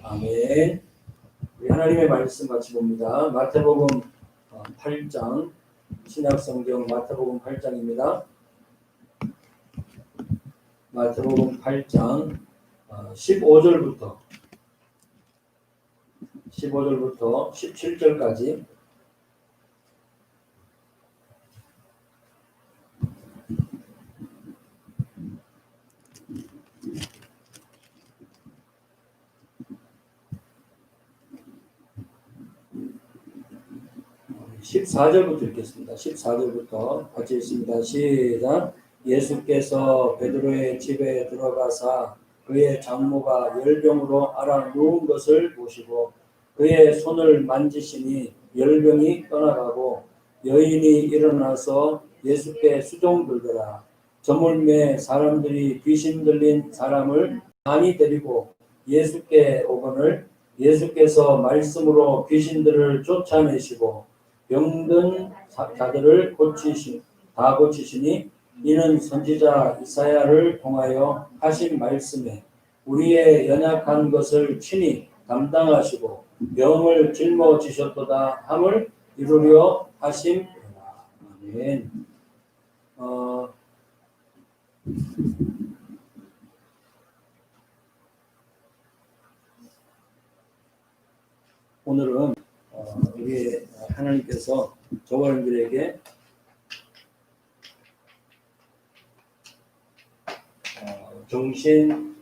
아멘. 우리 하나님의 말씀 같이 봅니다. 마태복음 8장, 신약성경 마태복음 8장입니다. 마태복음 8장 15절부터 17절까지 (14절부터) 읽겠습니다. 14절부터 같이 읽습니다. 시작. 예수께서 베드로의 집에 들어가사 그의 장모가 열병으로 앓아 누운 것을 보시고 그의 손을 만지시니 열병이 떠나가고 여인이 일어나서 예수께 수종들더라. 저물매 사람들이 귀신 들린 사람을 많이 데리고 예수께 오거늘 예수께서 말씀으로 귀신들을 쫓아내시고 병든 자들을 다 고치시니 이는 선지자 이사야를 통하여 하신 말씀에 우리의 연약한 것을 친히 담당하시고 병을 짊어지셨도다 함을 이루려 하심이라. 아멘. 오늘은 우리 하나님께서 저와 여러분들에게 정신,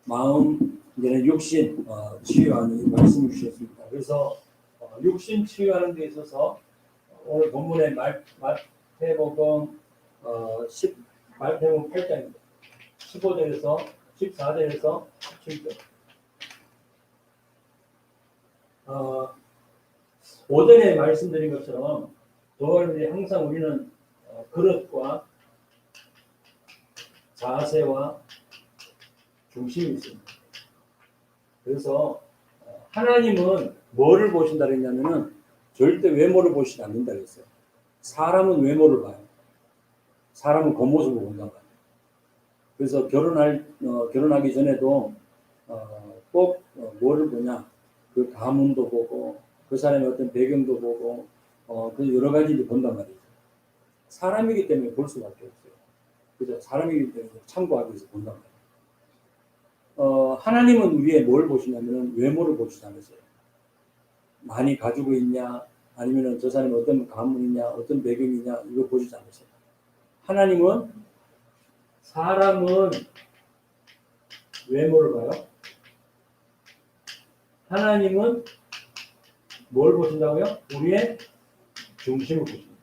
마음, 이제는 육신 치유하는 말씀을 주셨습니다. 그래서 육신 치유하는 데 있어서 오늘 본문의 마태복음 8장입니다. 15절에서 14절에서 17절. 오전에 말씀드린 것처럼 저희들이 항상 우리는 그릇과 자세와 중심이 있습니다. 그래서 하나님은 뭐를 보신다 그랬냐면은 절대 외모를 보시지 않는다 그랬어요. 사람은 외모를 봐요. 사람은 겉모습을 본단 말이에요. 그래서 결혼하기 전에도 꼭 뭐를 보냐, 그 가문도 보고 그 사람의 어떤 배경도 보고 그 여러 가지를 본단 말이죠. 사람이기 때문에 볼 수밖에 없어요. 그죠? 사람이기 때문에 참고하기 위해서 본단 말이에요. 하나님은 우리의 뭘 보시냐면 외모를 보시지 않으세요. 많이 가지고 있냐, 아니면 저 사람이 어떤 가문이냐, 어떤 배경이냐, 이거 보시지 않으세요. 하나님은 사람은 외모를 봐요. 하나님은 뭘 보신다고요? 우리의 중심을 보십니다.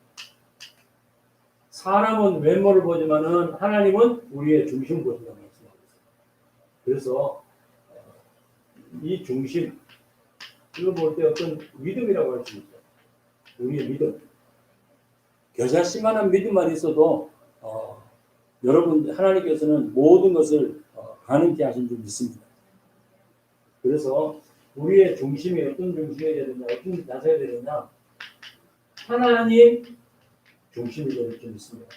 사람은 외모를 보지만은 하나님은 우리의 중심을 보신다고 말씀하고 있어요. 그래서 이 중심, 이거 볼 때 어떤 믿음이라고 할 수 있죠. 우리의 믿음. 겨자씨만한 믿음만 있어도 여러분 하나님께서는 모든 것을 가능케 하신 줄 믿습니다. 그래서 우리의 중심이 어떤 중심이 되야 되냐, 어떤 자세가 되야 되냐, 하나님 중심이 되는 줄 믿습니다.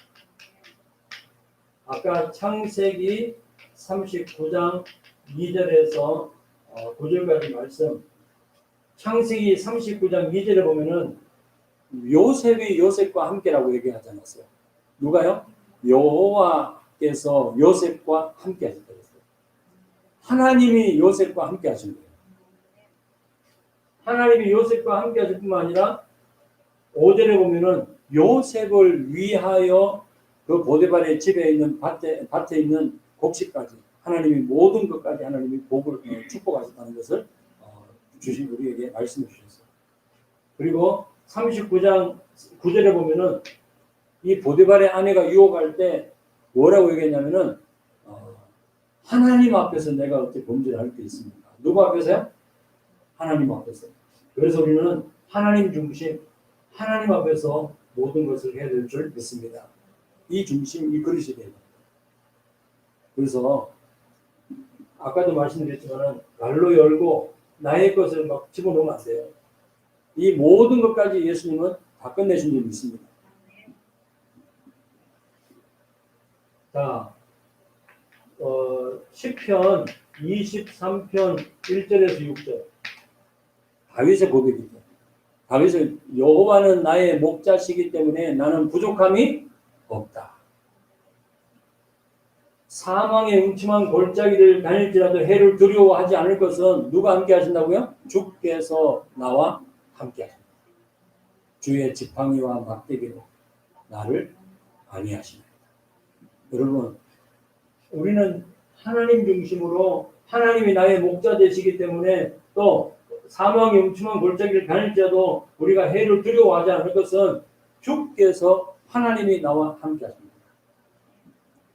아까 창세기 39장 2절에서 9절까지 말씀, 창세기 39장 2절에 보면은 요셉이 요셉과 함께라고 얘기하지 않았어요. 누가요? 여호와께서 요셉과 함께 하셨다고 했어요. 하나님이 요셉과 함께 하신 거예요. 하나님이 요셉과 함께 하실 뿐만 아니라 5절에 보면은 요셉을 위하여 그 보디발의 집에 있는 밭에 있는 곡식까지 하나님이 모든 것까지 하나님이 복을 축복하셨다는 것을 주신 우리에게 말씀해 주셨어요. 그리고 39장 9절에 보면은 이 보디발의 아내가 유혹할 때 뭐라고 얘기했냐면은 하나님 앞에서 내가 어떻게 범죄를 할 게 있습니까? 누구 앞에서요? 하나님 앞에서. 그래서 우리는 하나님 중심, 하나님 앞에서 모든 것을 해야 될 줄 믿습니다. 이 중심, 이 그릇이 돼요. 그래서 아까도 말씀드렸지만 날로 열고 나의 것을 막 집어넣으면 안 돼요. 이 모든 것까지 예수님은 다 끝내신 줄 믿습니다. 자, 시편 23편 1절에서 6절. 다윗의 고백이죠. 다윗은 여호와는 나의 목자시기 때문에 나는 부족함이 없다. 사망의 음침한 골짜기를 다닐지라도 해를 두려워하지 않을 것은 누가 함께 하신다고요? 주께서 나와 함께 하신다. 주의 지팡이와 막대기로 나를 안위하시나이다. 여러분, 우리는 하나님 중심으로 하나님이 나의 목자 되시기 때문에 또 사망의 음침한 골짜기를 다닐지라도 우리가 해를 두려워하지 않을 것은 주께서 하나님이 나와 함께 하십니다.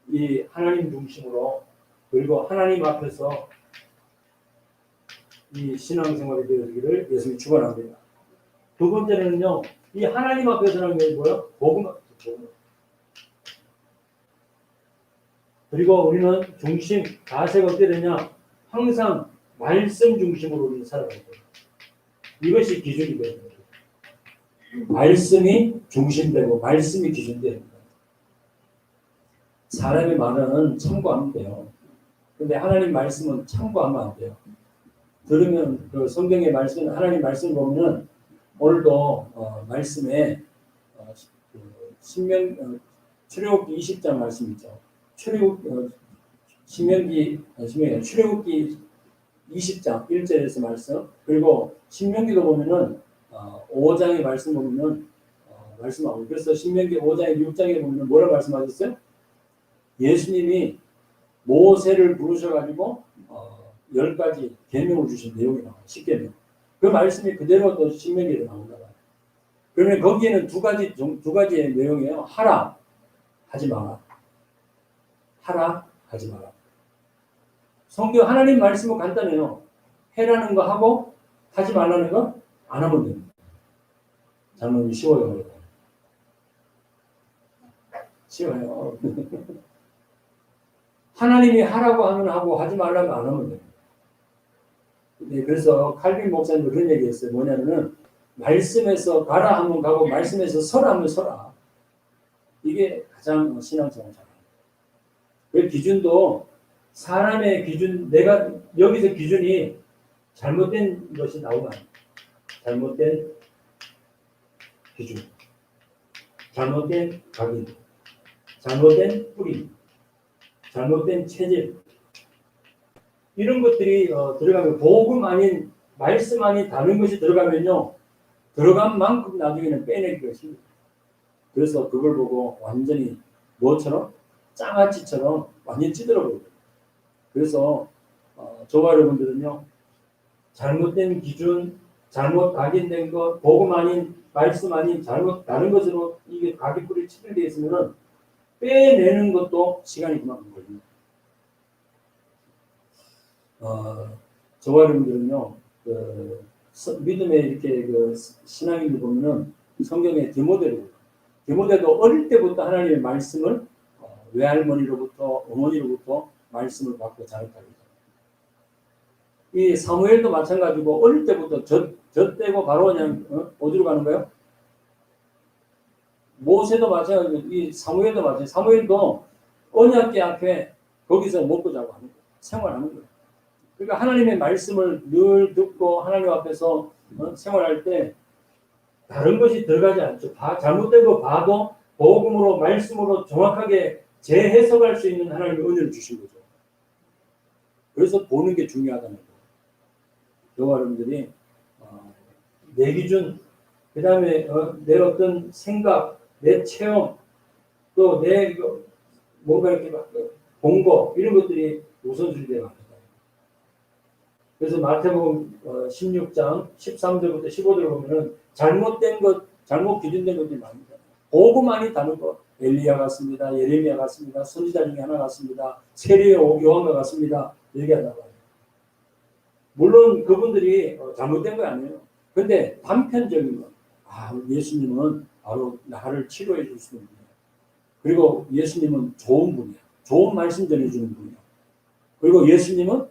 이 하나님 중심으로 그리고 하나님 앞에서 이 신앙생활이 되어지기를 예수님이 축원합니다. 두 번째는요, 이 하나님 앞에서는 게 뭐예요? 복음. 그리고 우리는 중심, 자세가 어떻게 되냐? 항상 말씀 중심으로 우리는 살아가야 돼요. 이것이 기준이 되는 거예요. 말씀이 중심되고 말씀이 기준되는 거예요. 사람의 말은 참고하면 돼요. 근데 하나님 말씀은 참고하면 안 돼요. 들으면 그 성경의 말씀, 하나님 말씀 보면은 오늘도 말씀에 그 출애굽기 20장 말씀 있죠. 출애굽기 20장 1절에서 말씀, 그리고 신명기도 보면은 5장의 말씀 보면은 말씀하고, 그래서 신명기 5장에 6장에 보면은 뭐라 말씀하셨어요? 예수님이 모세를 부르셔가지고 10가지 계명을 주신 내용이 나와요. 10계명. 그 말씀이 그대로 또 신명기에 나온다. 그러면 거기에는 두 가지의 내용이에요. 하라, 하지 마라. 하라, 하지 마라. 성경 하나님 말씀은 간단해요. 해라는 거 하고 하지 말라는 거 안 하면 됩니다. 장면이 쉬워요. 쉬워요. 하나님이 하라고 하면 하고 하지 말라고 안 하면 돼요. 네, 그래서 칼빈 목사님도 그런 얘기 했어요. 뭐냐면은 말씀에서 가라 하면 가고 말씀에서 서라 하면 서라. 이게 가장 신앙생활 잘해요. 그 기준도 사람의 기준, 내가 여기서 기준이 잘못된 것이 나오면 잘못된 기준, 잘못된 각인, 잘못된 뿌리, 잘못된 체질, 이런 것들이 들어가면 복음 아닌 말씀 아닌 다른 것이 들어가면요, 들어간 만큼 나중에는 빼내기가 힘들어요. 그래서 그걸 보고 완전히 뭐처럼 장아찌처럼 완전히 찌들어버려요. 그래서 저와 여러분들은요, 잘못된 기준, 잘못 각인된 것, 복음 아닌 말씀 아닌 잘못 다른 것으로 이게 각이 뿌리 찌들게 있으면은 빼내는 것도 시간이 그만큼 걸립니다. 저와 여러분들은요, 믿음의 이렇게 신앙인들 보면은 성경의 디모데도 어릴 때부터 하나님의 말씀을 외할머니로부터 어머니로부터 말씀을 받고 자랐다고. 이 사무엘도 마찬가지고 어릴 때부터 젖대고 바로 그냥 어디로 가는 거예요? 모세도 마찬가지고 이 사무엘도 마찬가지고 사무엘도 언약궤 앞에 거기서 먹고 자고 하는 거예요. 생활하는 거예요. 그러니까 하나님의 말씀을 늘 듣고 하나님 앞에서 생활할 때 다른 것이 들어가지 않죠. 잘못된 거 봐도 복음으로 말씀으로 정확하게 재해석할 수 있는 하나님의 은혜를 주신 거죠. 그래서 보는 게 중요하다는 거예요. 저와 여러분들이 내 기준, 그 다음에 내 어떤 생각, 내 체험, 또 내 뭔가 이렇게 공부 이런 것들이 우선순위 되어야 합니다. 그래서 마태복음 16장 13절부터 15절을 보면은 잘못된 것, 잘못 기준된 것들이 많습니다. 복음 아닌 다른 것, 엘리야 같습니다, 예레미야 같습니다, 선지자 중에 하나 같습니다, 세례 요한과 같습니다. 얘기하다가 물론 그분들이 잘못된 거 아니에요. 근데 단편적인 거, 예수님은 바로 나를 치료해 줄 수 있는 분이야. 그리고 예수님은 좋은 분이야. 좋은 말씀 전해주는 분이야. 그리고 예수님은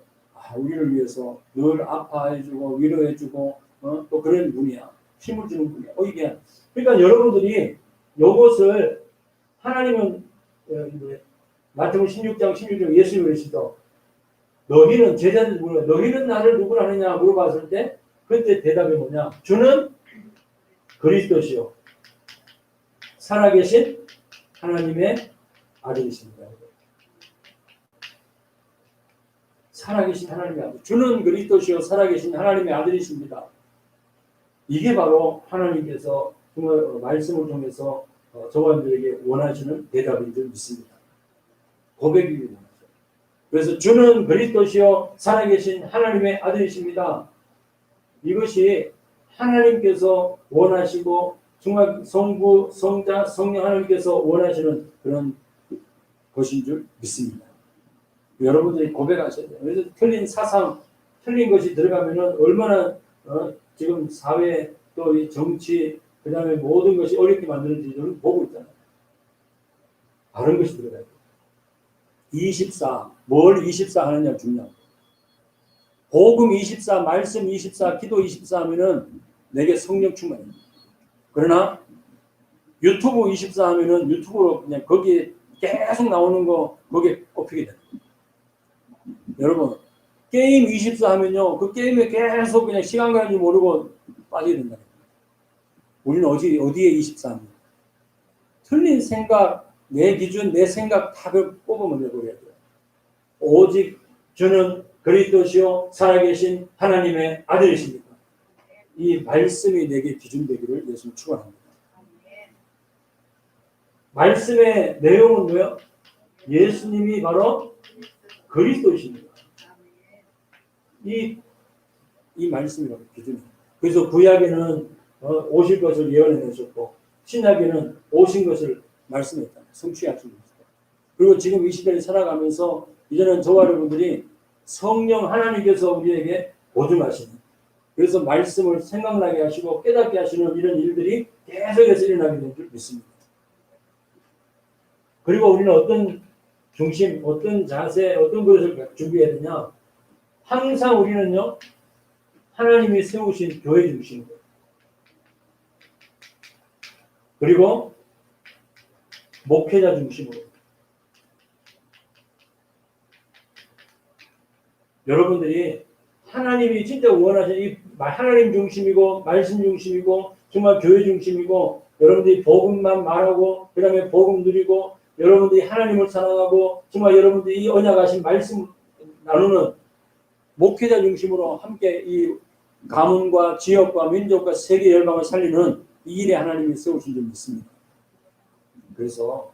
우리를 위해서 늘 아파해주고 위로해주고 또 그런 분이야. 힘을 주는 분이야. 이게 그러니까 여러분들이 이것을 하나님은 마태복음 16장 16절 예수님을 그러시죠. 너희는 제자들 물어 너희는 나를 누구라 하느냐 물어봤을 때 그때 대답이 뭐냐? 주는 그리스도시요 살아계신 하나님의 아들이십니다. 살아계신 하나님의 아들. 주는 그리스도시요 살아계신 하나님의 아들이십니다. 이게 바로 하나님께서 정말 말씀을 통해서 저와 여러분들에게 원하시는 대답인 줄 믿습니다. 고백이기 원하죠. 그래서 주는 그리스도시요 살아계신 하나님의 아들이십니다. 이것이 하나님께서 원하시고 정말 성부, 성자, 성령 하나님께서 원하시는 그런 것인 줄 믿습니다. 여러분들이 고백하셔야 돼요. 그래서 틀린 사상, 틀린 것이 들어가면은 얼마나 지금 사회 또 이 정치 그 다음에 모든 것이 어렵게 만드는지 저는 보고 있잖아요. 바른 것이 들어가야 돼요. 24, 뭘 24 하느냐 중요합니다. 복음 24, 말씀 24, 기도 24 하면은 내게 성령 충만입니다. 그러나 유튜브 24 하면은 유튜브로 그냥 거기에 계속 나오는 거 거기에 꼽히게 됩니다. 여러분 게임 24 하면요 그 게임에 계속 그냥 시간 가는 줄 모르고 빠지게 된다. 우리는 어디에 24 합니까? 틀린 생각, 내 기준, 내 생각 다 뽑아만 내버려야 돼요. 오직 주는 그리스도시요 살아계신 하나님의 아들이십니다. 이 말씀이 내게 기준 되기를 예수님 축원합니다. 말씀의 내용은 뭐예요? 예수님이 바로 그리스도이십니다. 이 말씀이라고 기준이에요. 그래서 구약에는 오실 것을 예언해 내셨고 신약에는 오신 것을 말씀했다. 성취하신 것이다. 그리고 지금 이 시대를 살아가면서 이제는 저와 여러분들이 성령 하나님께서 우리에게 보증하시는 그래서 말씀을 생각나게 하시고 깨닫게 하시는 이런 일들이 계속해서 일어나게 된 줄 믿습니다. 그리고 우리는 어떤 중심, 어떤 자세, 어떤 것을 준비해야 되냐? 항상 우리는요, 하나님이 세우신 교회 중심이에요. 그리고 목회자 중심으로. 여러분들이 하나님이 진짜 원하시는 이 하나님 중심이고 말씀 중심이고 정말 교회 중심이고 여러분들이 복음만 말하고 그 다음에 복음 누리고 여러분들이 하나님을 사랑하고 정말 여러분들이 이 언약하신 말씀 나누는 목회자 중심으로 함께 이 가문과 지역과 민족과 세계 열방을 살리는 이 일에 하나님이 세우신 줄 믿습니다. 그래서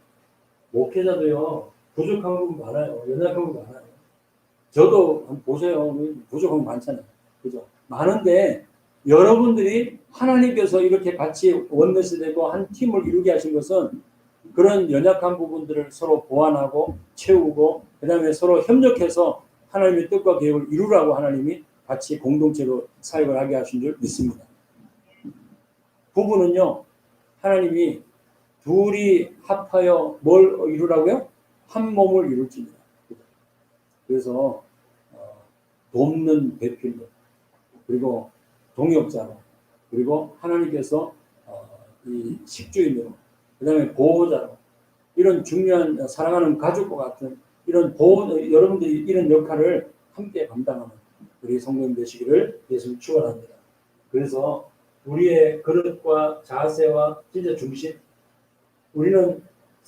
목회자도요 부족한 부분 많아요. 연약한 부분 많아요. 저도 한번 보세요. 부족한 거 많잖아요. 그죠? 많은데 여러분들이 하나님께서 이렇게 같이 원넷이 되고 한 팀을 이루게 하신 것은 그런 연약한 부분들을 서로 보완하고 채우고 그 다음에 서로 협력해서 하나님의 뜻과 계획을 이루라고 하나님이 같이 공동체로 사역을 하게 하신 줄 믿습니다. 부부는요. 하나님이 둘이 합하여 뭘 이루라고요? 한 몸을 이룰지니라. 그래서 돕는 배필로 그리고 동역자로 그리고 하나님께서 이 식주인으로 그 다음에 보호자로 이런 중요한 사랑하는 가족과 같은 이런 여러분들이 이런 역할을 함께 감당하는 우리 성도님 되시기를 예수님 축원합니다. 그래서 우리의 그릇과 자세와 진짜 중심 우리는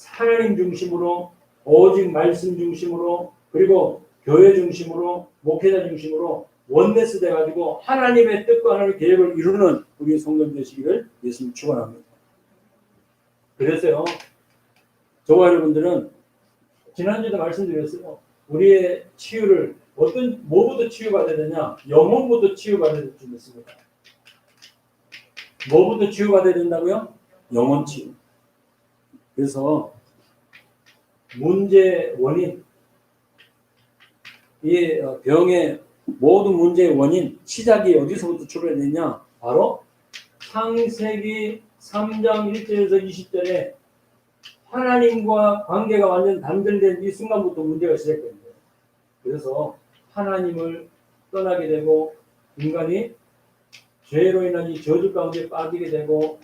하나님 중심으로 오직 말씀 중심으로 그리고 교회 중심으로 목회자 중심으로 원네스 돼가지고 하나님의 뜻과 하나님의 계획을 이루는 우리의 성도님 되시기를 예수님 축원합니다. 그래서요 저와 여러분들은 지난주에도 말씀드렸어요. 우리의 치유를 뭐부터 치유받아야 되냐? 영혼부터 치유받아야 될 줄 믿습니다. 뭐부터 치유받아야 된다고요? 영혼 치유. 그래서 문제의 원인 이 병의 모든 문제의 원인 시작이 어디서부터 출발했느냐? 바로 창세기 3장 1절에서 20절에 하나님과 관계가 완전 단절된 이 순간부터 문제가 시작됩니다. 그래서 하나님을 떠나게 되고 인간이 죄로 인한 이 저주 가운데 빠지게 되고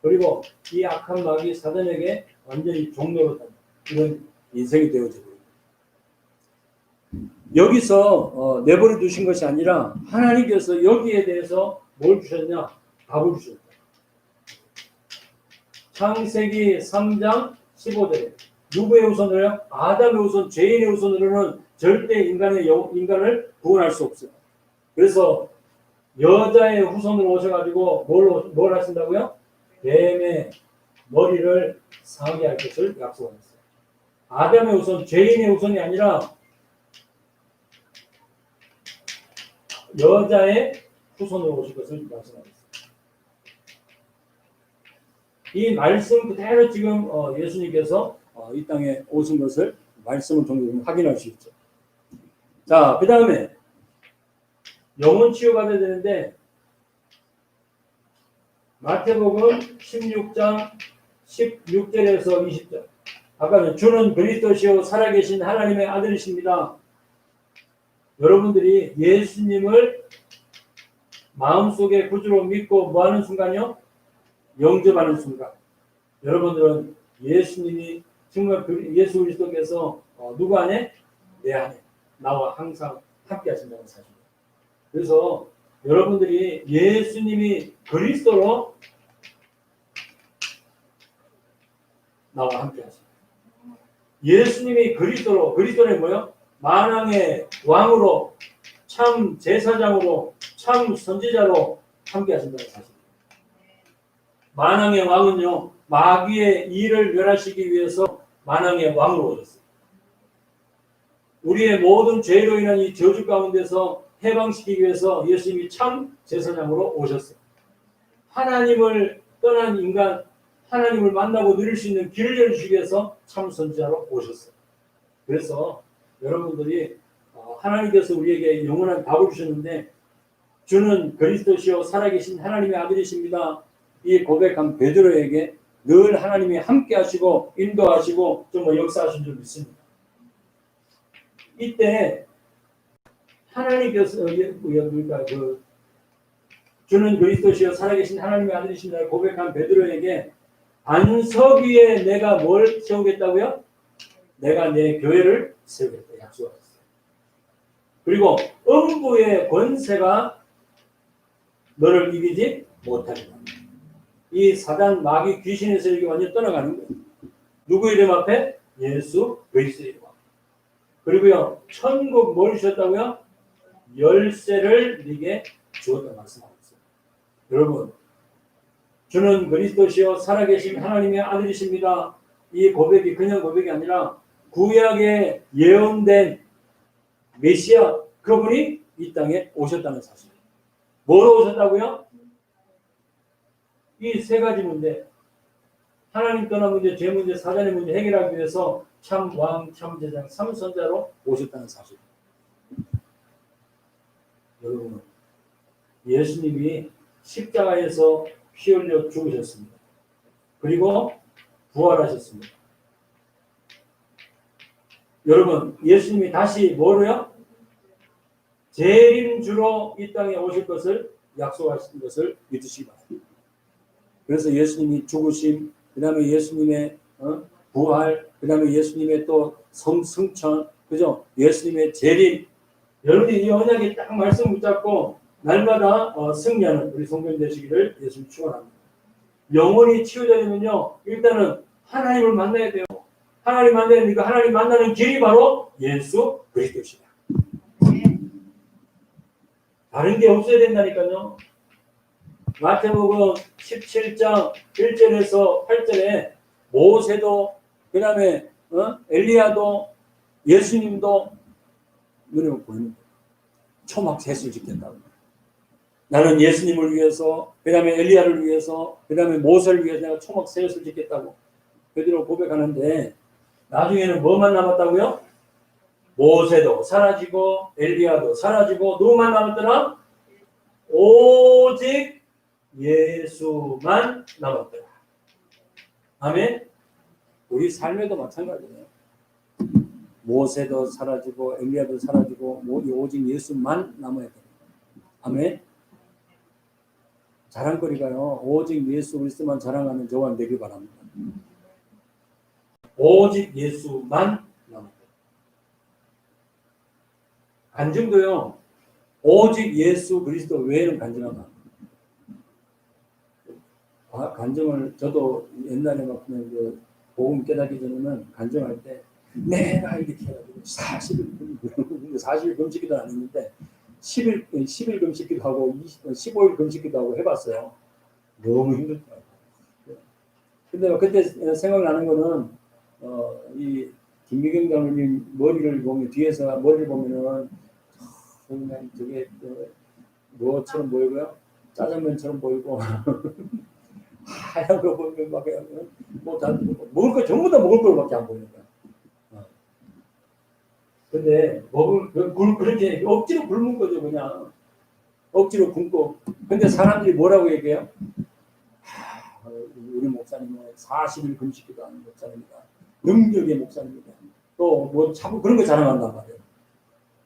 그리고 이 악한 마귀 사단에게 완전히 종노릇한 이런 인생이 되어지고 여기서 내버려 두신 것이 아니라 하나님께서 여기에 대해서 뭘 주셨냐? 답을 주셨다. 창세기 3장 15절에 누구의 후손으로요? 아담의 후손, 죄인의 후손으로는 절대 인간을 구원할 수 없어요. 그래서 여자의 후손으로 오셔가지고 뭘 하신다고요? 뱀의 머리를 상하게 할 것을 약속하셨어요. 아담의 후손, 죄인의 후손이 아니라 여자의 후손으로 오실 것을 약속하셨어요. 이 말씀 그대로 지금 예수님께서 이 땅에 오신 것을 말씀을 통해 확인할 수 있죠. 자, 그 다음에 영혼 치유받아야 되는데 마태복음 16장 16절에서 20절. 아까는 주는 그리스도시요 살아계신 하나님의 아들이십니다. 여러분들이 예수님을 마음속에 구주로 믿고 뭐하는 순간이요? 영접하는 순간. 여러분들은 예수님이 정말 예수 그리스도께서 누구 안에? 내 안에 나와 항상 함께 하신다는 사실입니다. 그래서 여러분들이 예수님이 그리스도로 나와 함께 하십니다. 예수님이 그리스도는 뭐요? 만왕의 왕으로 참 제사장으로 참 선지자로 함께 하신다는 사실입니다. 만왕의 왕은요, 마귀의 일을 멸하시기 위해서 만왕의 왕으로 오셨어요. 우리의 모든 죄로 인한 이 저주 가운데서 해방시키기 위해서 예수님이 참 제사장으로 오셨어요. 하나님을 떠난 인간, 하나님을 만나고 누릴 수 있는 길을 열어주기 위해서 참 선지자로 오셨어요. 그래서 여러분들이 하나님께서 우리에게 영원한 답을 주셨는데 주는 그리스도시요 살아계신 하나님의 아들이십니다. 이 고백한 베드로에게 늘 하나님이 함께 하시고 인도하시고 정말 역사하신 줄 믿습니다. 이때 하나님께서 주는 그리스도시요 살아계신 하나님의 아들이십니다. 고백한 베드로에게 반석 위에 내가 뭘 세우겠다고요? 내가 내 교회를 세우겠다 약속하셨어요. 그리고 음부의 권세가 너를 이기지 못하리라. 이 사단 마귀 귀신의 세력이 완전히 떠나가는 거예요. 누구 이름 앞에? 예수 그리스도의 이름 앞에. 그리고요 천국 뭘 주셨다고요? 열쇠를 네게 주었다 말씀하고 있어요. 여러분 주는 그리스도시요 살아계신 하나님의 아들이십니다. 이 고백이 그냥 고백이 아니라 구약에 예언된 메시아 그분이 이 땅에 오셨다는 사실이에요. 뭐로 오셨다고요? 이 세 가지 문제, 하나님 떠난 문제, 죄 문제, 사단의 문제 해결하기 위해서 참 왕, 참 제사장, 참 선자로 오셨다는 사실. 여러분, 예수님이 십자가에서 피 흘려 죽으셨습니다. 그리고 부활하셨습니다. 여러분, 예수님이 다시 뭐로요? 재림주로 이 땅에 오실 것을 약속하신 것을 믿으시기 바랍니다. 그래서 예수님이 죽으심, 그 다음에 예수님의 부활, 그 다음에 예수님의 또 성천, 그죠? 예수님의 재림. 여러분이 이 언약에 딱 말씀 붙잡고 날마다 승리하는 우리 성경 되시기를 예수님 축원합니다. 영혼이 치유되면요, 일단은 하나님을 만나야 돼요. 하나님 만나야 되니까 하나님 만나는 길이 바로 예수 그리스도시다. 다른 게 없어야 된다니까요. 마태복음 17장 1절에서 8절에 모세도 그 다음에 엘리야도 예수님도 눈에 보이는 거예요. 초막 셋을 짓겠다고. 나는 예수님을 위해서 그 다음에 엘리야를 위해서 그 다음에 모세를 위해서 내가 초막 셋을 짓겠다고 그대로 고백하는데 나중에는 뭐만 남았다고요? 모세도 사라지고 엘리야도 사라지고 누구만 남았더라? 오직 예수만 남았더라. 아멘. 우리 삶에도 마찬가지예요. 모세도 사라지고 엘리야도 사라지고 오직 예수만 남아야 돼요. 아멘. 자랑거리가요. 오직 예수 그리스도만 자랑하는 저와 되길 바랍니다. 오직 예수만 남았다. 간증도요. 오직 예수 그리스도 외에는 간증하면 안 돼요. 간증을 저도 옛날에 막 그 복음 깨닫기 전에는 간증할 때 내가 이렇게 해가지고 40일 금식기도 안 했는데 10일 금식기도 하고 15일 금식기도 하고 해봤어요. 너무 힘들더라고요. 근데 그때 생각나는 거는 이 김미경 장로님 머리를 보면 뒤에서 머리를 보면은 그냥 저게 뭐처럼 보이고요, 짜장면처럼 보이고 하얀 거 보면 막 뭐 먹을 거 전부 다 먹을 거밖에 안 보이는 거야. 근데 그렇게 억지로 굶은 거죠. 그냥 억지로 굶고. 근데 사람들이 뭐라고 얘기해요? 우리 목사님은 40일 금식기도 하는 목사님이다. 능력의 목사님이다. 또 뭐 자꾸 그런 거 자랑한단 말이에요.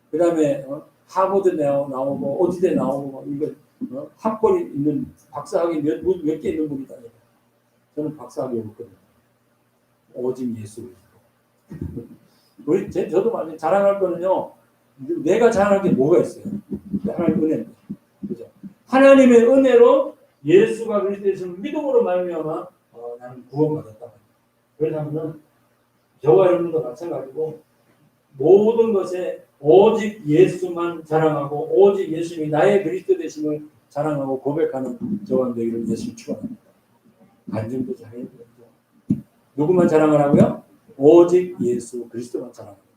그 다음에 하버드 나오고 어디대 나오고 이거 학벌이 있는 박사학위 몇 개 있는 분이다. 저는 박사학위 없거든요. 오직 예수 그리스도. 저도 말이에요. 자랑할 거는요. 내가 자랑할 게 뭐가 있어요? 하나님 은혜인데, 그죠? 하나님의 은혜로 예수가 그리스도에서 믿음으로 말미암아 나는 구원받았다. 그러면 저와 여러분도 마찬가지고 모든 것에 오직 예수만 자랑하고 오직 예수님이 나의 그리스도 되심을 자랑하고 고백하는 저와 너희를 예수 축원합니다. 간증도 잘해야 되죠. 누구만 자랑하라고요? 오직 예수 그리스도만 자랑합니다.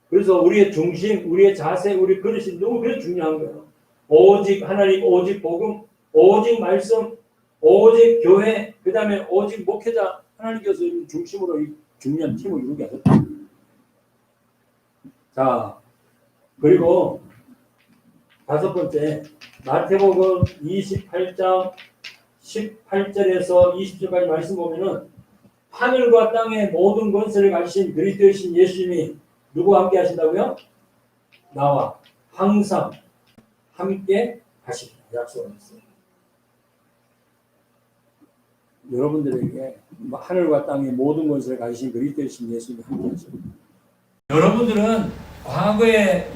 그래서 우리의 중심, 우리의 자세, 우리 그릇이 너무 그래 중요한 거예요. 오직 하나님, 오직 복음, 오직 말씀, 오직 교회, 그 다음에 오직 목회자, 하나님께서 중심으로 이 중요한 팀을 이루게 하셨다. 자, 그리고 다섯 번째, 마태복음 28장 18절에서 20절까지 말씀 보면은 하늘과 땅의 모든 권세를 가지신 그리스도이신 예수님이 누구와 함께 하신다고요? 나와 항상 함께 하시리라 약속을 했어요. 여러분들에게 하늘과 땅의 모든 권세를 가지신 그리스도이신 예수님이 함께 하십니다. 여러분들은 과거의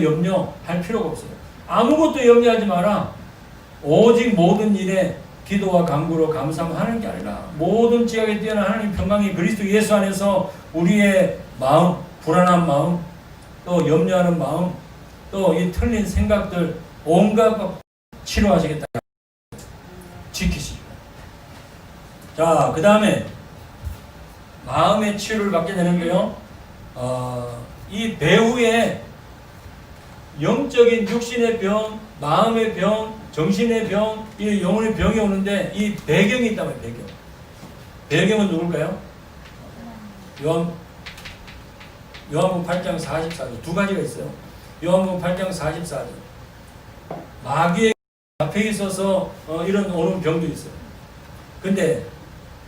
염려할 필요가 없어요. 아무것도 염려하지 마라. 오직 모든 일에 기도와 간구로 감사하는 게 아니라 모든 지각에 뛰어난 하나님 평강이 그리스도 예수 안에서 우리의 마음, 불안한 마음, 또 염려하는 마음, 또 이 틀린 생각들 온갖 것 치료하시겠다. 지키십니다. 자, 그 다음에 마음의 치유를 받게 되는 거요. 이 배후에 영적인 육신의 병, 마음의 병, 정신의 병, 이 영혼의 병이 오는데 이 배경이 있단 말이에요. 배경은 누굴까요? 요한복음 8장 44절 두 가지가 있어요. 요한복음 8장 44절 마귀의 앞에 있어서 이런 오는 병도 있어요. 근데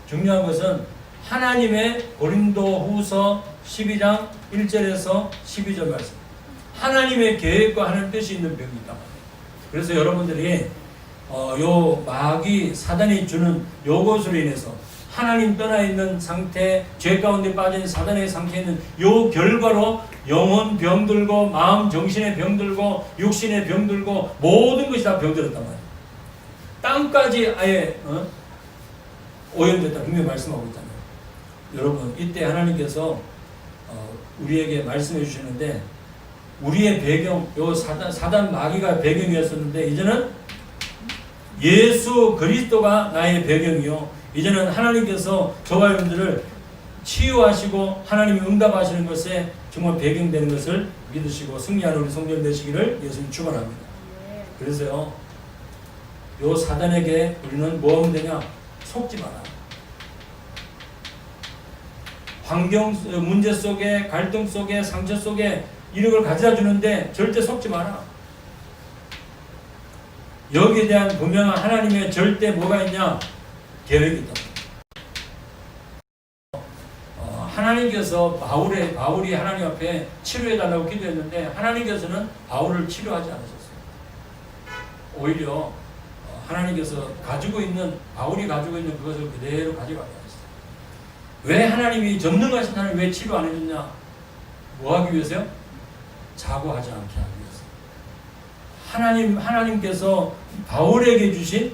중요한 것은 하나님의 고린도후서 12장 1절에서 12절 말씀. 하나님의 계획과 하는 뜻이 있는 병이 있단 말이에요. 그래서 여러분들이 요 마귀 사단이 주는 요것으로 인해서 하나님 떠나 있는 상태, 죄 가운데 빠진 사단의 상태에 있는 요 결과로 영혼 병들고 마음 정신의 병들고 육신의 병들고 모든 것이 다 병들었단 말이에요. 땅까지 아예 오염됐다 분명히 말씀하고 있잖아요. 여러분 이때 하나님께서 우리에게 말씀해 주시는데 우리의 배경, 요 사단 마귀가 배경이었었는데 이제는 예수 그리스도가 나의 배경이요. 이제는 하나님께서 저와 여러분들을 치유하시고 하나님이 응답하시는 것에 정말 배경되는 것을 믿으시고 승리하는 우리 성도들 되시기를 예수님 축원합니다. 그래서요, 요 사단에게 우리는 뭐 하면 되냐? 속지 마라. 환경 문제 속에 갈등 속에 상처 속에 이런 걸 가져다 주는데 절대 속지 마라. 여기에 대한 분명한 하나님의 절대 뭐가 있냐? 계획이 있다. 하나님께서 바울이 하나님 앞에 치료해달라고 기도했는데 하나님께서는 바울을 치료하지 않으셨어요. 오히려 하나님께서 바울이 가지고 있는 그것을 그대로 가져가게 하셨어요. 왜 하나님이 전능하신 하나님 왜 치료 안 해줬냐? 뭐 하기 위해서요? 자고하지 않게 하기 위해서. 하나님께서 바울에게 주신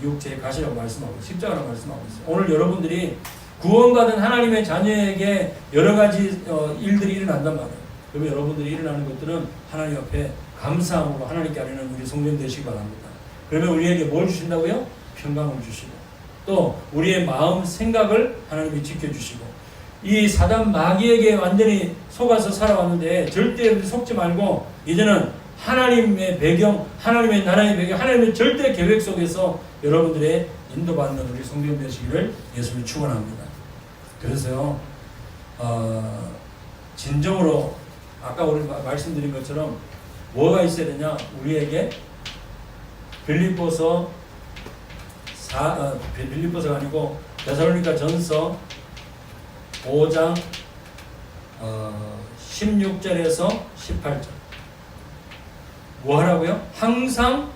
육체의 가시라고 말씀하고 십자가라고 말씀하고 있어요. 오늘 여러분들이 구원받은 하나님의 자녀에게 여러 가지 일들이 일어난단 말이에요. 그러면 여러분들이 일어나는 것들은 하나님 앞에 감사함으로 하나님께 아뢰는 우리 성령 되시기 바랍니다. 그러면 우리에게 뭘 주신다고요? 평강을 주시고 또 우리의 마음 생각을 하나님이 지켜주시고 이 사단 마귀에게 완전히 속아서 살아왔는데 절대 속지 말고 이제는 하나님의 배경, 하나님의 나라의 배경, 하나님의 절대 계획 속에서 여러분들의 인도받는 우리 성령 되시기를 예수님이 축원합니다. 그래서요 진정으로 아까 우리 말씀드린 것처럼 뭐가 있어야 되냐? 우리에게 빌립보서가 아니고 데살로니가 전서 5장 16절에서 18절 뭐 하라고요? 항상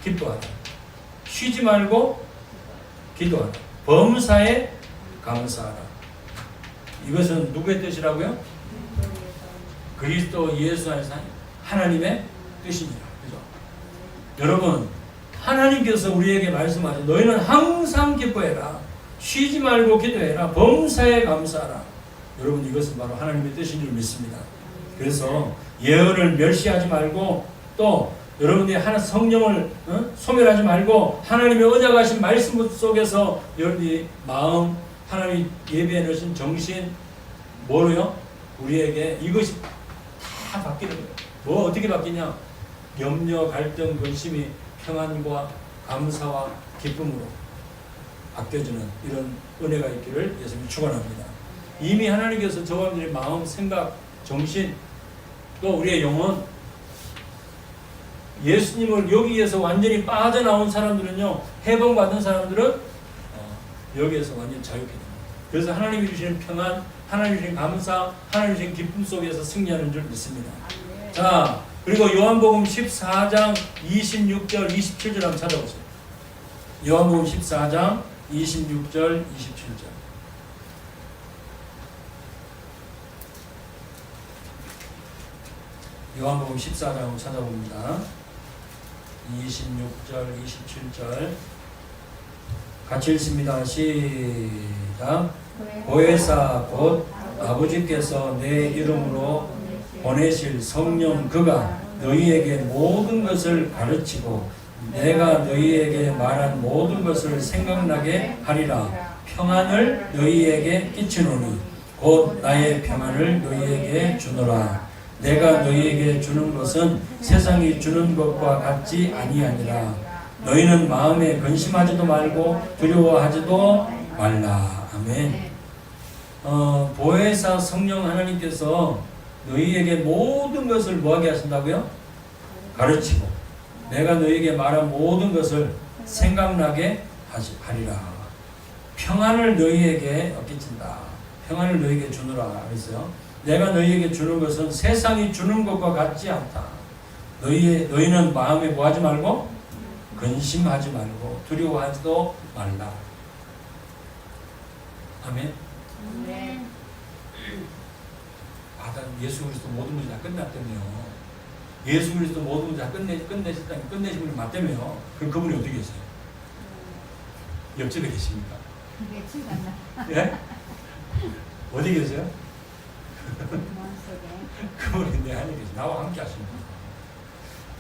기뻐하라. 쉬지 말고 기도하라. 범사에 감사하라. 이것은 누구의 뜻이라고요? 그리스도 예수 안에서 하나님의 뜻입니다. 그죠? 여러분, 하나님께서 우리에게 말씀하죠. 너희는 항상 기뻐해라. 쉬지 말고 기도해라. 범사에 감사하라. 여러분, 이것은 바로 하나님의 뜻인 줄 믿습니다. 그래서 예언을 멸시하지 말고 또 여러분들이 하나 성령을 소멸하지 말고 하나님의 언약하신 말씀 속에서 여러분이 마음, 하나님 예배해 놓으신 정신 뭐로요? 우리에게 이것이 다 바뀌는 거예요. 뭐 어떻게 바뀌냐? 염려, 갈등, 근심이 평안과 감사와 기쁨으로 바뀌어지는 이런 은혜가 있기를 예수님이 축원합니다. 이미 하나님께서 저와 여러분들의 마음, 생각, 정신 또 우리의 영혼 예수님을 여기에서 완전히 빠져나온 사람들은요 해방받은 사람들은 여기에서 완전히 자유케 됩니다. 그래서 하나님이 주시는 평안, 하나님이 주시는 감사, 하나님이 주시는 기쁨 속에서 승리하는 줄 믿습니다. 자, 그리고 요한복음 14장 26절 27절 한번 찾아보세요. 요한복음 14장 26절 27절 요한복음 14장 한번 찾아봅니다. 26절 27절 같이 읽습니다. 시작. 보혜사 곧 아버지께서 내 이름으로 보내실 성령 그가 너희에게 모든 것을 가르치고 내가 너희에게 말한 모든 것을 생각나게 하리라. 평안을 너희에게 끼치노니 곧 나의 평안을 너희에게 주노라. 내가 너희에게 주는 것은 세상이 주는 것과 같지 아니하니라. 너희는 마음에 근심하지도 말고 두려워하지도 말라. 아멘. 보혜사 성령 하나님께서 너희에게 모든 것을 뭐하게 하신다고요? 가르치고 내가 너희에게 말한 모든 것을 생각나게 하리라. 평안을 너희에게 끼친다. 평안을 너희에게 주노라 그랬어요. 내가 너희에게 주는 것은 세상이 주는 것과 같지 않다. 너희는 마음에 뭐하지 말고 근심하지 말고 두려워하지도 말라. 아멘. 예수 그리스도 모든 문제 다 끝났다며요. 예수 그리스도 모든 문제 다 끝내신 분이 맞다며요. 그럼 그분이 어떻게 계세요? 옆집에 계십니까? 예? 어디 계세요? 그분이 내 안에 계세요. 나와 함께 하십니다.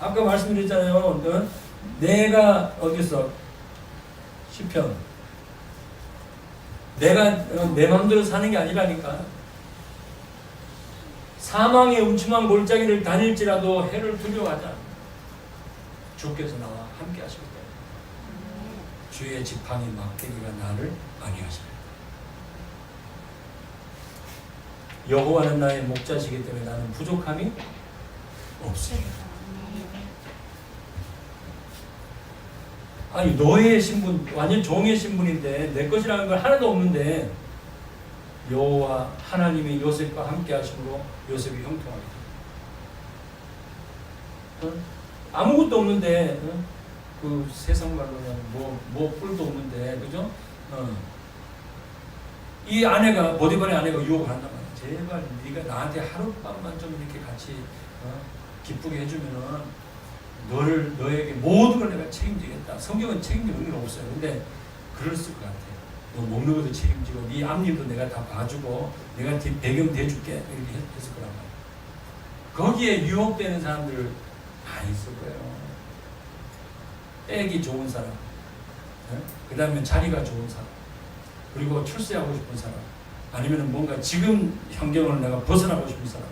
아까 말씀드렸잖아요. 내가 어디서 시편 내가 내 마음대로 사는 게 아니라니까. 사망의 음침한 골짜기를 다닐지라도 해를 두려워하지 않는다. 주께서 나와 함께 하시기 때문에 주의 지팡이 막대기가 나를 안위하시리라. 여호와는 나의 목자시기 때문에 나는 부족함이 없습니다. 아니 노예의 신분, 완전 종의 신분인데 내 것이라는 걸 하나도 없는데 여호와 하나님이 요셉과 함께 하심으로 요셉이 형통하게 됩니다. 아무것도 없는데 그 세상 말로는 뭐 뿔도 없는데 그죠? 이 아내가 보디발의 아내가 유혹을 한단 말이야. 제발 네가 나한테 하룻밤만 좀 이렇게 같이 기쁘게 해주면은 너에게 모든 걸 내가 책임지겠다. 성경은 책임질 의미가 없어요. 근데 그랬을 것 같아요. 너 먹는 것도 책임지고 네 앞일도 내가 다 봐주고 내가 배경 대줄게 이렇게 했을 거란 말이에요. 거기에 유혹되는 사람들 많이 있을 거예요. 애기 좋은 사람, 그 다음에 자리가 좋은 사람, 그리고 출세하고 싶은 사람, 아니면 뭔가 지금 환경을 내가 벗어나고 싶은 사람,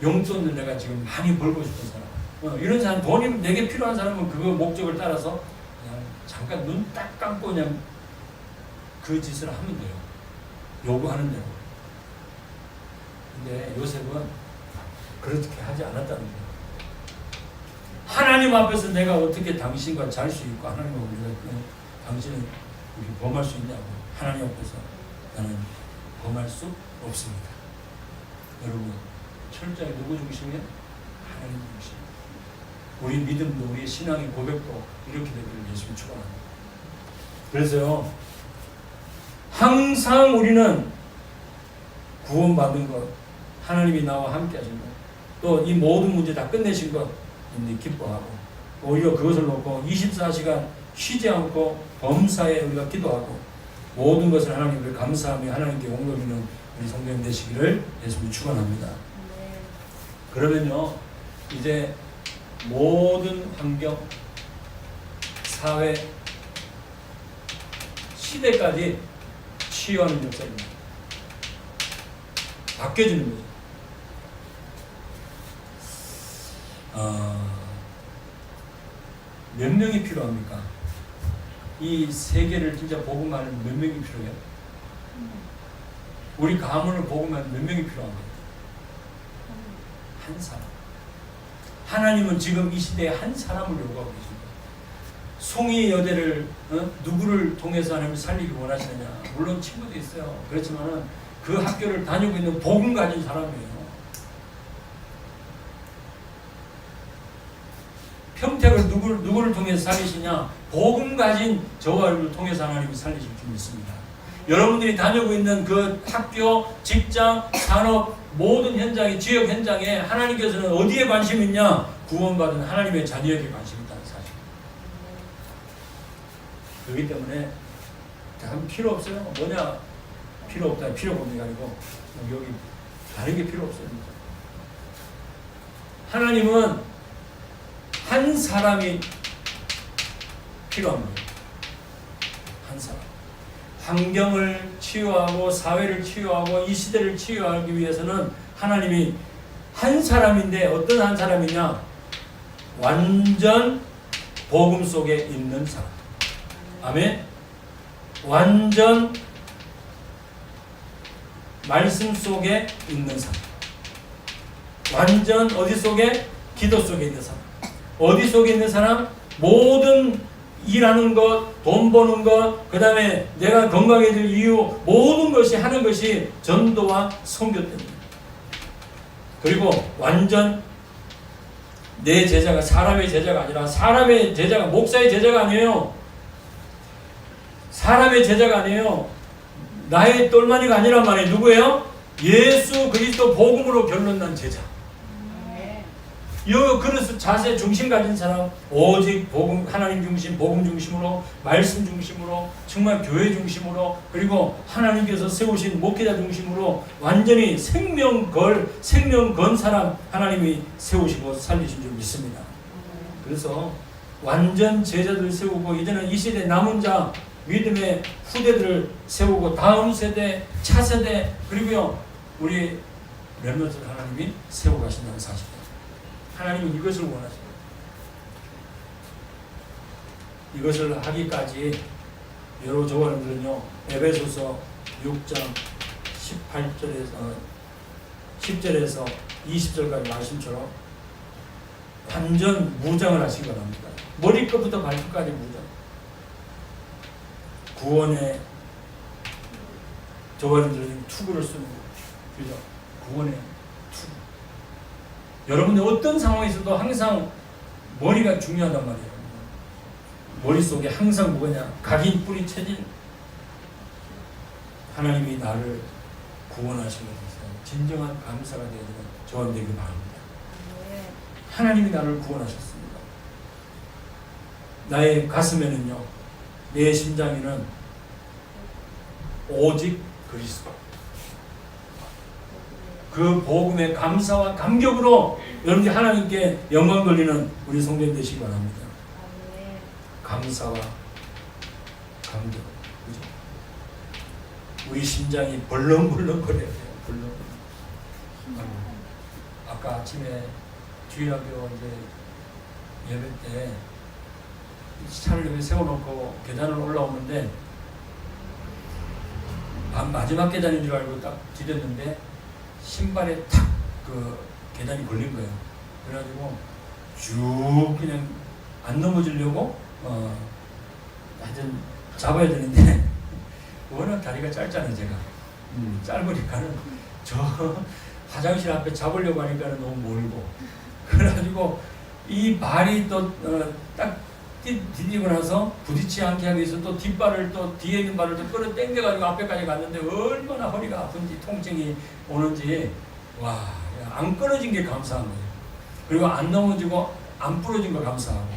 용돈을 내가 지금 많이 벌고 싶은 사람, 이런 사람, 돈이 내게 필요한 사람은 그 목적을 따라서 그냥 잠깐 눈 딱 감고 그냥 그 짓을 하면 돼요. 요구하는 대로. 근데 요셉은 그렇게 하지 않았다는 거예요. 하나님 앞에서 내가 어떻게 당신과 잘 수 있고 하나님과 우리가 당신을 우리 범할 수 있냐고. 하나님 앞에서 나는 범할 수 없습니다. 여러분 철저히 누구 중심이에요? 하나님 중심. 우리 믿음도 우리 신앙의 고백도 이렇게 되기를 예수님 축원합니다. 그래서요 항상 우리는 구원받은 것, 하나님이 나와 함께 하신 것, 또 이 모든 문제 다 끝내신 것 기뻐하고, 오히려 그것을 놓고 24시간 쉬지 않고 범사에 우리가 기도하고 모든 것을 하나님께 감사하며 하나님께 영광이는 우리 성도님 되시기를 예수님 축원합니다. 네. 그러면요 이제 모든 환경, 사회, 시대까지 치유하는 역사입니다. 바뀌어지는 거죠. 몇 명이 필요합니까? 이 세계를 진짜 복음하는 몇 명이 필요해요? 우리 가문을 복음하는 몇 명이 필요합니까? 한 사람. 하나님은 지금 이 시대에 한 사람을 요구하고 계십니다. 송이 여대를 누구를 통해서 하나님을 살리기 원하시느냐? 물론 친구도 있어요. 그렇지만은 그 학교를 다니고 있는 복음 가진 사람이에요. 평택을 누구를 통해서 살리시냐? 복음 가진 저와 여러분을 통해서 하나님이 살리실 줄 믿습니다. 여러분들이 다니고 있는 그 학교, 직장, 산업, 모든 현장에, 지역 현장에 하나님께서는 어디에 관심이 있냐? 구원받은 하나님의 자녀에게 관심이 있다는 사실. 그렇기 때문에 필요 없어요. 뭐냐? 필요 없다. 필요가 없는 게 아니고 여기 다른 게 필요 없어요. 하나님은 한 사람이 필요합니다. 한 사람. 환경을 치유하고 사회를 치유하고 이 시대를 치유하기 위해서는 하나님이 한 사람인데 어떤 한 사람이냐? 완전 복음 속에 있는 사람. 아멘. 완전 말씀 속에 있는 사람. 완전 어디 속에? 기도 속에 있는 사람. 어디 속에 있는 사람? 모든 일하는 것, 돈 버는 것, 그 다음에 내가 건강해질 이유, 모든 것이 하는 것이 전도와 선교 때문입니다. 그리고 완전 내 제자가 사람의 제자가 아니라 사람의 제자가 목사의 제자가 아니에요. 사람의 제자가 아니에요. 나의 똘마니가 아니란 말이에요. 누구예요? 예수 그리스도 복음으로 결론난 제자. 그래서 자세 중심 가진 사람, 오직 복음, 하나님 중심, 복음 중심으로, 말씀 중심으로, 정말 교회 중심으로, 그리고 하나님께서 세우신 목회자 중심으로 완전히 생명 건 사람 하나님이 세우시고 살리신 줄 믿습니다. 그래서 완전 제자들 세우고 이제는 이 시대 남은 자 믿음의 후대들을 세우고 다음 세대, 차세대, 그리고요 우리 렘넌트를 하나님이 세워 가신다는 사실입니다. 하나님은 이것을 원하십니다. 이것을 하기까지 여러 저와들은요 에베소서 6장 10절에서 20절까지 말씀처럼 완전 무장을 하시기 바랍니다. 머리끝부터 발끝까지 무장. 구원의 저와들은 투구를 쓰는 거죠. 구원의 투구. 여러분들 어떤 상황에서도 항상 머리가 중요하단 말이에요. 머릿속에 항상 뭐냐? 각인 뿌리 체질. 하나님이 나를 구원하신 것에서 진정한 감사가 되어지는 저와 되기 바랍니다. 하나님이 나를 구원하셨습니다. 나의 가슴에는요, 내 심장에는 오직 그리스도. 그 복음의 감사와 감격으로 여러분이 하나님께 영광 돌리는 우리 성도님 되시기 바랍니다. 감사와 감격. 그죠? 우리 심장이 벌렁벌렁 거려야 돼요. 벌렁. 아까 아침에 주일학교 이제 예배 때 차를 여기 세워놓고 계단을 올라오는데 마지막 계단인 줄 알고 딱 디뎠는데 신발에 탁 그 계단이 걸린 거예요. 그래가지고 쭉 그냥 안 넘어지려고 하여튼 잡아야 되는데 워낙 다리가 짧잖아요. 제가 짧으니까는 저 화장실 앞에 잡으려고 하니까는 너무 멀고 그래가지고 이 발이 또 딱 디디고 나서 부딪히지 않게 하기 위해서 또 뒷발을 또 뒤에 있는 발을 또 끌어 당겨가지고 앞에까지 갔는데 얼마나 허리가 아픈지 통증이 오는지 와 안 끊어진 게 감사한 거예요. 그리고 안 넘어지고 안 부러진 거 감사하고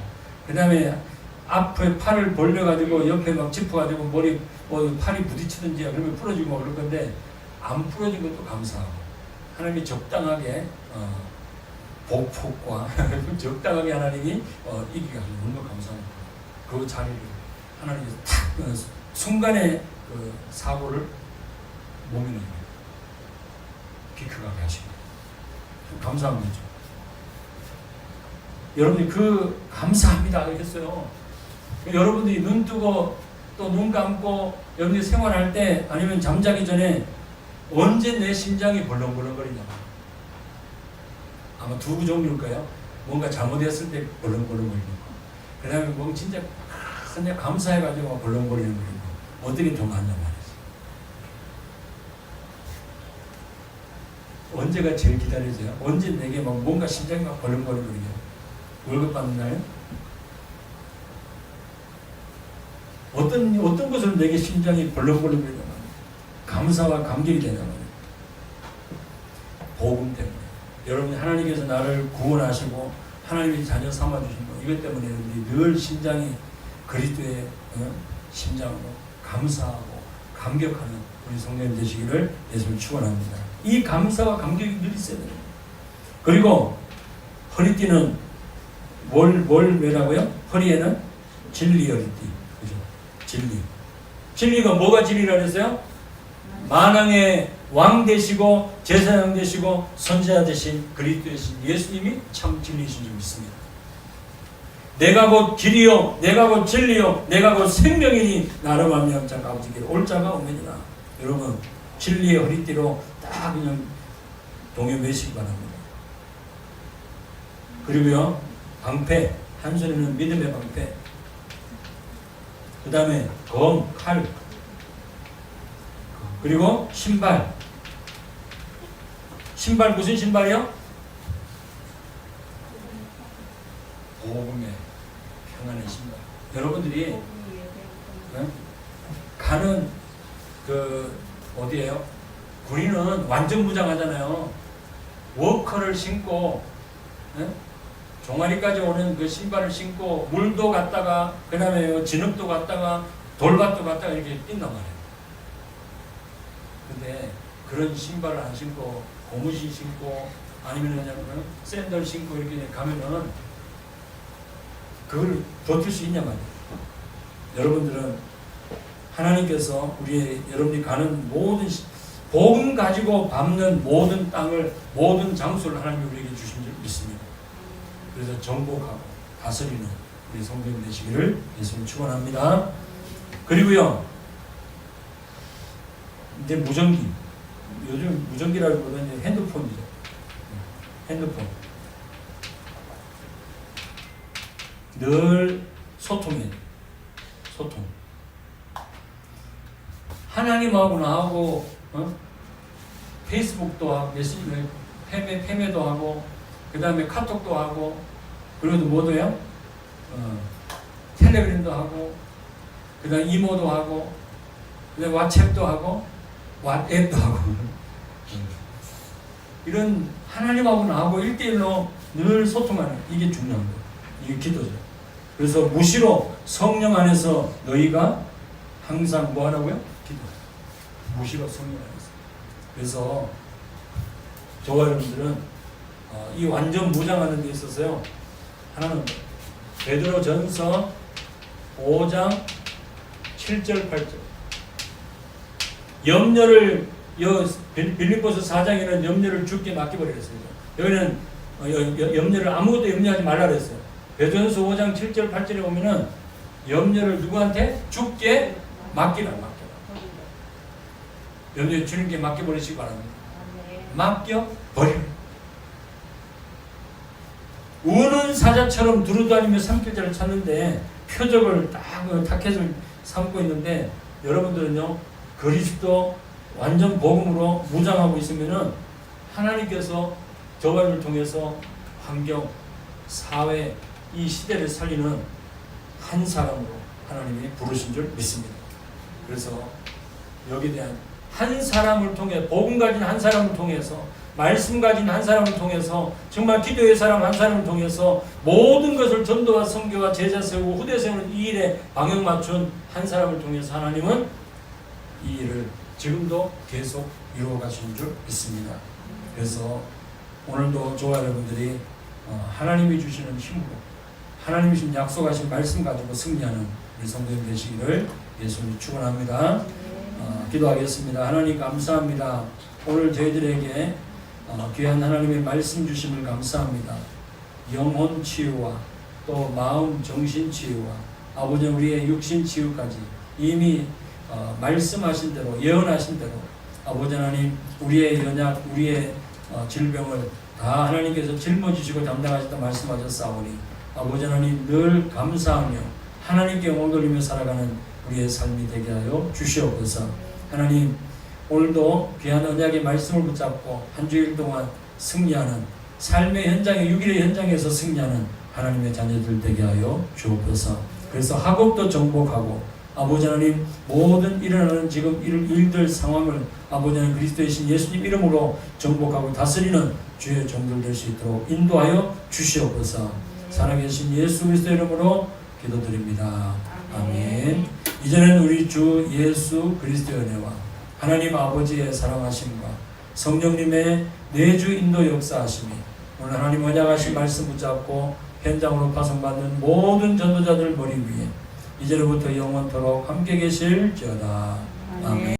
그 다음에 앞에 팔을 벌려가지고 옆에 막 짚어가지고 머리 팔이 부딪히든지 그러면 부러지고 그럴 건데 안 부러진 것도 감사하고 하나님이 적당하게 복폭과 적당하게 하나님이 이기게 하셔서 너무 감사합니다. 그 자리를 하나님께서 탁 순간에 그 사고를 몸에 비켜가게 하십니다. 감사한 거죠. 여러분이 그 감사합니다 하겠어요. 여러분들이 눈 뜨고 또 눈 감고 여러분들이 생활할 때 아니면 잠자기 전에 언제 내 심장이 벌렁벌렁거리냐. 아마 두 종류일 거예요. 뭔가 잘못했을 때 벌렁벌렁거리는 거. 그 다음에 뭐 진짜 그냥 감사해가지고 벌렁거리는 거고. 어떻게 더 많냐 말이지. 언제가 제일 기다려져요? 언제 내게 막 뭔가 심장이 막 벌렁벌렁거리냐. 월급 받는 날? 어떤 것으로 내게 심장이 벌렁벌렁거리냐 말이야. 감사와 감격이 되냐 말이야. 복음 때문에. 여러분이 하나님께서 나를 구원하시고 하나님의 자녀 삼아주신 것 이것 때문에 여러분이 늘 심장이 그리스도의 심장으로 감사하고 감격하는 우리 성도님 되시기를 예수님 축원합니다. 이 감사와 감격이 늘 있어야 돼요. 그리고 허리띠는 뭘 매라고요? 허리에는 진리 허리띠. 그죠? 진리. 진리가 뭐가 진리라 그랬어요? 만왕의 왕 되시고 제사장 되시고 선지자 되신 그리스도의 신 예수님이 참 진리이신 줄 믿습니다. 내가 곧 길이요 내가 곧 진리요 내가 곧 생명이니 나를 말미암아 자가 아버지께 올 자가 오면이나. 여러분 진리의 허리띠로 딱 그냥 동요매시기 바랍니다. 그리고요 방패 한 손에는 믿음의 방패 그 다음에 검, 칼 그리고 신발 무슨 신발이요? 복음의 평안의 신발. 여러분들이 가는 그 어디에요? 군인은 완전 무장하잖아요. 워커를 신고 종아리까지 오는 그 신발을 신고 물도 갔다가 그 다음에 진흙도 갔다가 돌밭도 갔다가 이렇게 뛴단 말이에요. 근데 그런 신발을 안 신고 고무신 신고 아니면 그냥 샌들 신고 이렇게 가면은 그걸 버틸 수 있냐 말이에요. 여러분들은 하나님께서 여러분이 가는 모든 복음 가지고 밟는 모든 땅을 모든 장소를 하나님이 우리에게 주신 줄 믿습니다. 그래서 정복하고 다스리는 우리 성도님 되시기를 예수님 축원합니다. 그리고요 이제 무전기. 요즘 무전기라기보다는 핸드폰이죠. 핸드폰. 늘 소통해. 소통. 하나님하고 나하고 페이스북도 하고 패매도 하고 그 다음에 카톡도 하고 그리고 뭐도 해요? 텔레그램도 하고 그 다음에 이모도 하고 그 다음에 왓츠앱도 하고 왓앱도 하고 이런 하나님하고 나하고 1대1로 늘 소통하는 이게 중요한 거예요. 이게 기도죠. 그래서 무시로 성령 안에서 너희가 항상 뭐 하라고요? 기도. 무시로 성령 안에서. 그래서 저와 여러분들은 이 완전 무장하는 데 있어서요. 하나는 베드로전서 5장 7절 8절. 염려를 빌립보서 4장에는 염려를 주께 맡겨버렸습니다. 여기는 염려를 아무것도 염려하지 말라 그랬어요. 베드로전서 5장 7절 8절에 보면은 염려를 누구한테? 주께 맡기라. 염려 주님께 맡겨버리시기 바랍니다. 맡겨버리라. 우는 사자처럼 두루다니며 삼킬자를 찾는데 표적을 딱 타켓을 삼고 있는데 여러분들은요 그리스도 완전 복음으로 무장하고 있으면은 하나님께서 저와를 통해서 환경, 사회, 이 시대를 살리는 한 사람으로 하나님이 부르신 줄 믿습니다. 그래서 여기에 대한 한 사람을 통해 복음 가진 한 사람을 통해서 말씀 가진 한 사람을 통해서 정말 기도의 사람 한 사람을 통해서 모든 것을 전도와 선교와 제자 세우고 후대 세우는 이 일에 방향 맞춘 한 사람을 통해서 하나님은 이 일을 지금도 계속 이루어 가시는 줄 믿습니다. 그래서 오늘도 저와 여러분들이 하나님이 주시는 힘으로 하나님이 주신 약속하신 말씀 가지고 승리하는 우리 성도님 되시기를 예수님 축원합니다. 기도하겠습니다. 하나님 감사합니다. 오늘 저희들에게 귀한 하나님의 말씀 주심을 감사합니다. 영혼 치유와 또 마음 정신 치유와 아버지 우리의 육신 치유까지 이미 말씀하신 대로 예언하신 대로 아버지 하나님 우리의 연약 우리의 질병을 다 하나님께서 짊어지시고 담당하셨다 말씀하셨사오니 아버지 하나님 늘 감사하며 하나님께 영광 돌리며 살아가는 우리의 삶이 되게 하여 주시옵소서. 하나님 오늘도 귀한 언약의 말씀을 붙잡고 한 주일 동안 승리하는 삶의 현장에 6일의 현장에서 승리하는 하나님의 자녀들 되게 하여 주옵소서. 그래서 학업도 정복하고 아버지 하나님 모든 일어나는 지금 일들 상황을 아버지 하나님 그리스도의 신 예수님 이름으로 정복하고 다스리는 주의 종들 될 수 있도록 인도하여 주시옵소서. 살아계신 예수 그리스도 이름으로 기도드립니다. 아멘. 이제는 우리 주 예수 그리스도의 은혜와 하나님 아버지의 사랑하심과 성령님의 내주 인도 역사하심이 오늘 하나님 언약하신 말씀 붙잡고 현장으로 파송받는 모든 전도자들 머리 위에 이제로부터 영원토록 함께 계실지어다. 아멘.